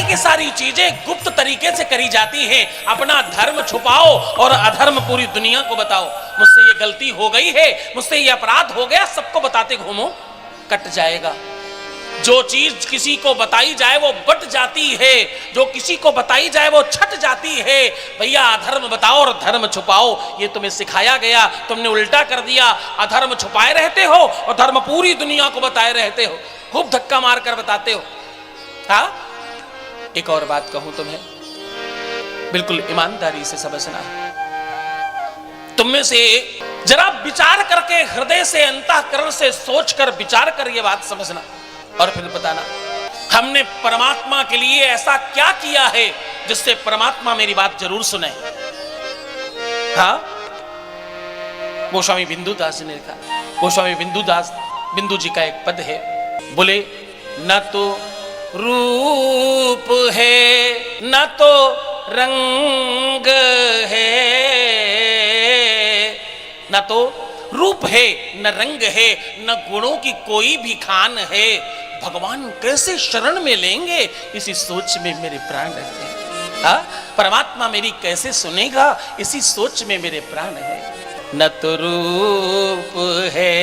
की सारी चीजें गुप्त तरीके से करी जाती हैं। अपना धर्म छुपाओ और अधर्म पूरी दुनिया को बताओ। मुझसे ये गलती हो गई है, मुझसे ये अपराध हो गया, सबको बताते घूमो, कट जाएगा। जो चीज किसी को बताई जाए वो बट जाती है, जो किसी को बताई जाए वो छट जाती है। भैया अधर्म बताओ और धर्म छुपाओ, ये तुम्हें सिखाया गया, तुमने उल्टा कर दिया। अधर्म छुपाए रहते हो और धर्म पूरी दुनिया को बताए रहते हो, खूब धक्का मार कर बताते हो। हाँ, एक और बात कहूं तुम्हें, बिल्कुल ईमानदारी से समझना। तुम में से जरा विचार करके, हृदय से, अंतःकरण से सोच कर विचार कर ये बात समझना और फिर बताना, हमने परमात्मा के लिए ऐसा क्या किया है जिससे परमात्मा मेरी बात जरूर सुने। हाँ, गोस्वामी बिंदुदास जी ने लिखा। गोस्वामी बिंदु जी का एक पद है, बोले न तो रूप है न तो रंग है, न तो रूप है न रंग है न गुणों की कोई भी खान है, भगवान कैसे शरण में लेंगे इसी सोच में मेरे प्राण है। हाँ, परमात्मा मेरी कैसे सुनेगा इसी सोच में मेरे प्राण है। न तो रूप है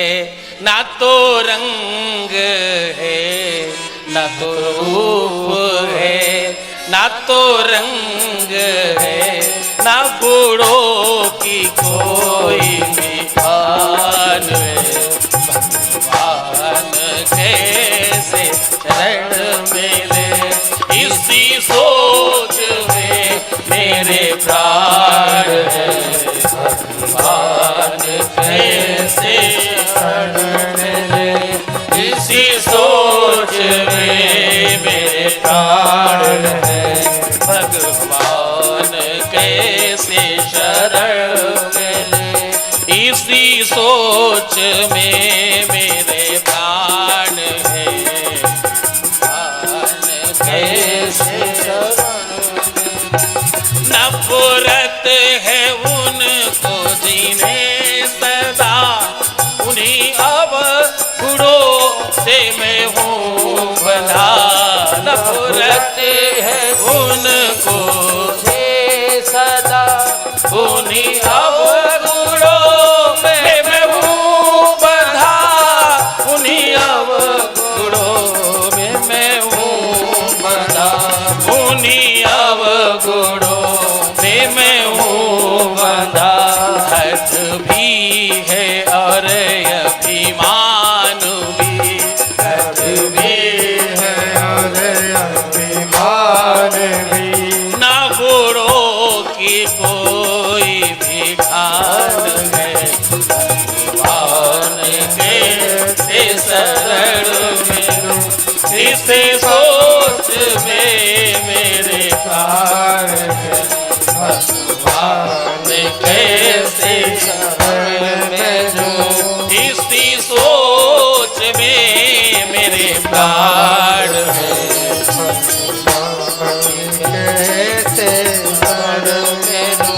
न तो रंग है, न तो रूप है न तो रंग है, न गुणों की कोई भी खान है, भगवान कैसे शरण मिले इसी सोच में मेरे प्राण है, भगवान कैसे शरण मिले इसी सोच में मेरे प्राण है, भगवान कैसे शरण मिले इसी सोच में मेरे प्राण है, भगवान कैसे शरण मिले। नफरत है उनको जिन्हें सदा, उन्हीं अवगुणों से मैं हूँ बंधा। नफरत है उनको से सदा, उन्हीं अवगुणों में मैं हूँ बंधा, उन्हीं अवगुणों में मैं हूँ बंधा, उन्हीं अवगुणों में मैं हूँ बंधा। हठ भी है और अभिमान भी, हठ भी है और अभिमान भी, ना गुणों की कोई भी खान है, भगवान के शरण में इसे सोच में मेरे प्राण है, भगवान कैसे शरण में जो इसी सोच में मेरे प्राण है, कैसे शरण में जो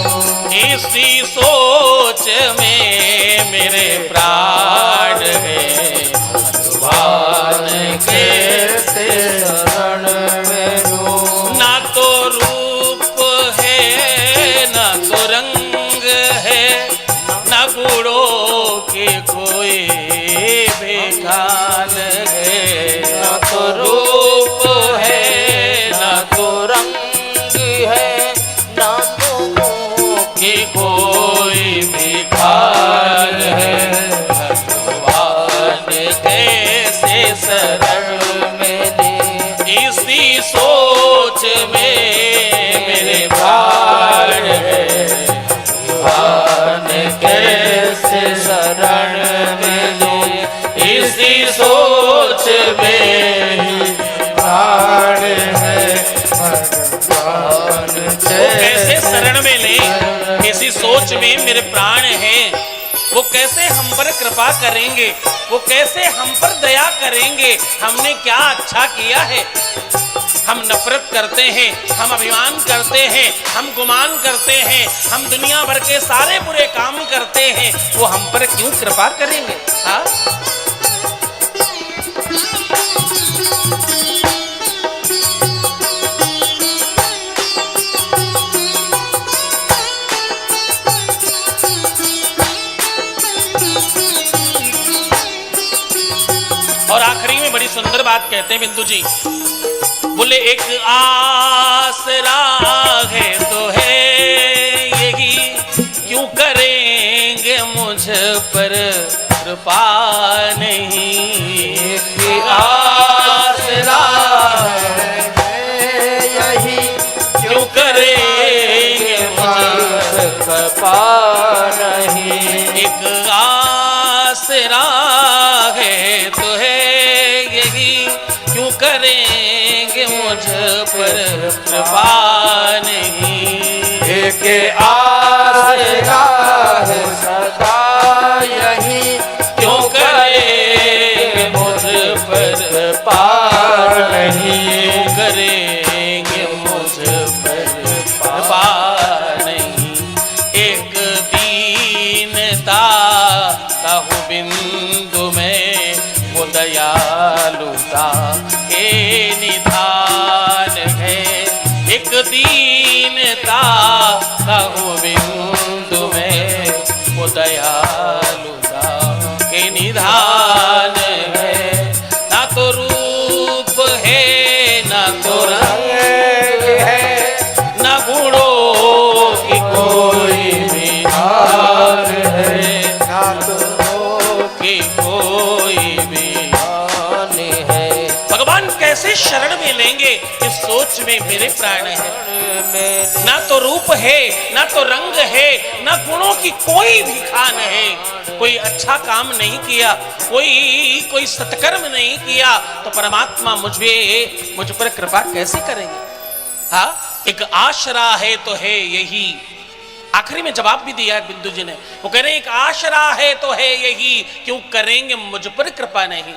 इसी सोच में मेरे प्राण है, भगवान कैसे शरण में जो। ना तो रूप है न तो रंग है, न गुणों के कोई भी खान है, न तो रूप है न तो रंग है, न तो गुणों की कोई भी खान है, भगवान कैसे शरण में ले इसी सोच में मेरे प्राण है, भगवान कैसे शरण में ले इसी सोच में प्राण है, भगवान कैसे शरण में ले इसी सोच में मेरे प्राण है। वो कैसे हम पर कृपा करेंगे, वो कैसे हम पर दया करेंगे, हमने क्या अच्छा किया है। हम नफरत करते हैं, हम अभिमान करते हैं, हम गुमान करते हैं, हम दुनिया भर के सारे बुरे काम करते हैं, वो हम पर क्यों कृपा करेंगे। हाँ, सुंदर बात कहते हैं बिंदु जी, बोले एक आसरा है तो है यही, क्यों करेंगे मुझ पर कृपा नहीं। एक आसरा है यही, क्यों करेंगे मुझ पर कृपा नहीं। एक आसरा है तो है यही, क्यों करेंगे मुझ पर कृपा नहीं। एक आसरा है सदा यही, क्यों करेंगे मुझ पर कृपा नहीं। क्यों करेंगे मुझ पर कृपा नहीं। एक दीनता ताहु बिंदु में वो दयालुता के निधान है। एक दीनता ताहु बिंदु में वो दयालुता के निधान है। ना तो रूप है ना तो रंग है, ना गुणों की कोई भी हार है, ना तो की कोई भी हान है। भगवान कैसे शरण में लेंगे इस सोच में मेरे प्राण है। ना तो रूप है ना तो रंग है, ना गुणों की कोई भी खान है। कोई अच्छा काम नहीं किया, कोई सत्कर्म नहीं किया, तो परमात्मा मुझ पर कृपा कैसे करेंगे। हाँ, एक आशरा है तो है यही। आखिरी में जवाब भी दिया है बिंदु जी ने, वो कह रहे एक आशरा है तो है यही, क्यों करेंगे मुझ पर कृपा नहीं।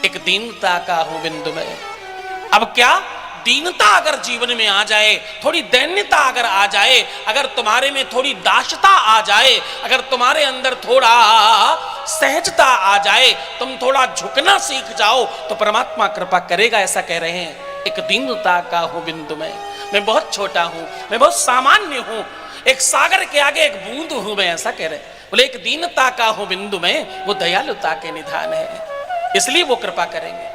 एक दीनता का हूं बिंदु में। अब क्या दीनता अगर जीवन में आ जाए, थोड़ी दैन्यता अगर आ जाए, अगर तुम्हारे में थोड़ी दाशता आ जाए, अगर तुम्हारे अंदर थोड़ा सहजता आ जाए, तुम थोड़ा झुकना सीख जाओ, तो परमात्मा कृपा करेगा, ऐसा कह रहे हैं। एक दीनता का हूं बिंदु में, मैं बहुत छोटा हूं, मैं बहुत सामान्य हूं, एक सागर के आगे एक बूंद हूं मैं, ऐसा कह रहे। बोले एक दीनता का हूं बिंदु में वो दयालुता के निधान है, इसलिए वो कृपा करेंगे।